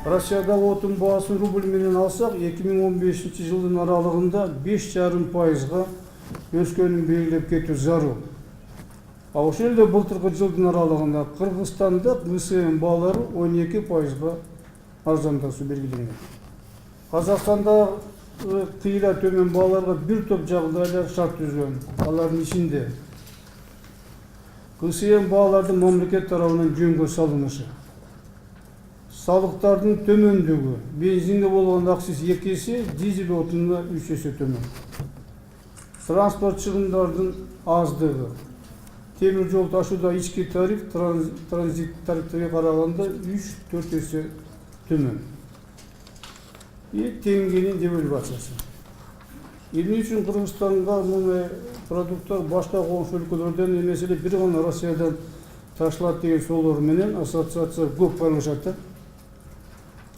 Россиядағы отын бағасын рубль менен алсақ, 2015 жылдың аралығында 5,5%-ға өскенін белгілеп кету зарыл. Ал ошол эле былтыркы жылдын аралыгында Кыргызстанда ГСМ баалары 12%-га арзандашуу белгиленген. Казакстанда кыйла төмөн бааларга бир топ жагдайлар шарт түзгөн. Алардын ичинде ГСМ баалардын мамлекет тарабынан жөнгө салынышы, салыктардын төмөндүгү, бензинге болгон акциз 2 есе, дизель отунуна 3 есе төмөн. Транспорт чыгымдардын аздыгы, темир жол ташууда ички тариф транзит тарифтерге караганда 3-4 есе төмөн. Теңгенин девальвациясы. Эмне үчүн Кыргызстанга мындай продукттар башка коңшу өлкөлөрдөн эмес эле бир гана Россиядан ташылат деген соолор менен ассоциация көп байлашат.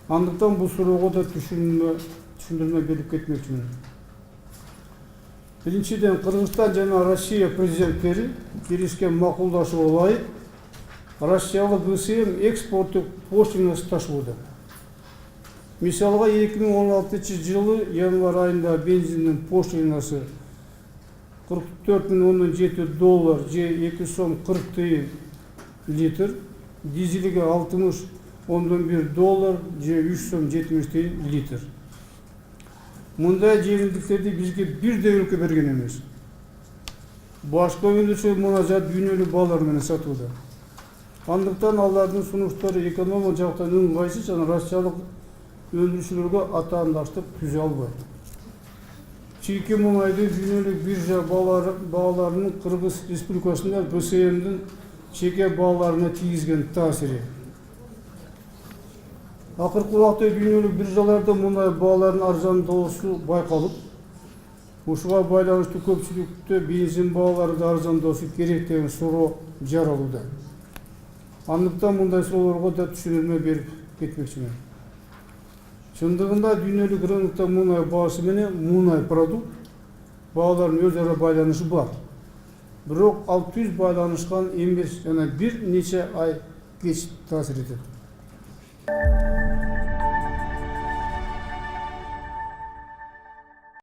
Андыктан бул суроого да түшүндүрмө берип кетмекчимин. Биринчиден, Кыргызстан жана Россия президенттери келишкен макулдашууга ылайык Россиялык ГСМ экспорттук поштинасы ташууда. Мисалга 2016 жылы январь айында бензиндин поштинасы $44,7 же 2 сом 40 тыйын литр, дизелге $60,1 же 3 сом 70 тыйын литр. Мындай жеңилдиктерди бизге бирдей өлкө берген эмес. Башка өндүрүүчү мунажат дүйнөлүк баалар менен сатууда. Андыктан алардын сунуштары экономия жактан ыңгайсыз жана Россиялык өндүрүүчүлөргө атаандаштык түзө албайт. Чийки мунайды дүйнөлүк биржа бааларынын Кыргыз Республикасында ГСМдин чеке бааларына тийгизген таасири. Акыркы убакта дүйнөлүк биржаларда мундай баалардын арзандоосу байкалып, ушуга байланыштуу көпчүлүктө бензин баалары да арзандоосу керек деген суроо жаралууда. Андыктан мындай суроолорго да түшүнүрмө берип кетмекчимин. Чындыгында дүйнөлүк рынокто мунай баасы менен мунай продукт бааларынын өз ара байланышы бар. Бирок ал түз байланышкан эмес жана бир нече ай кеч таасир этет.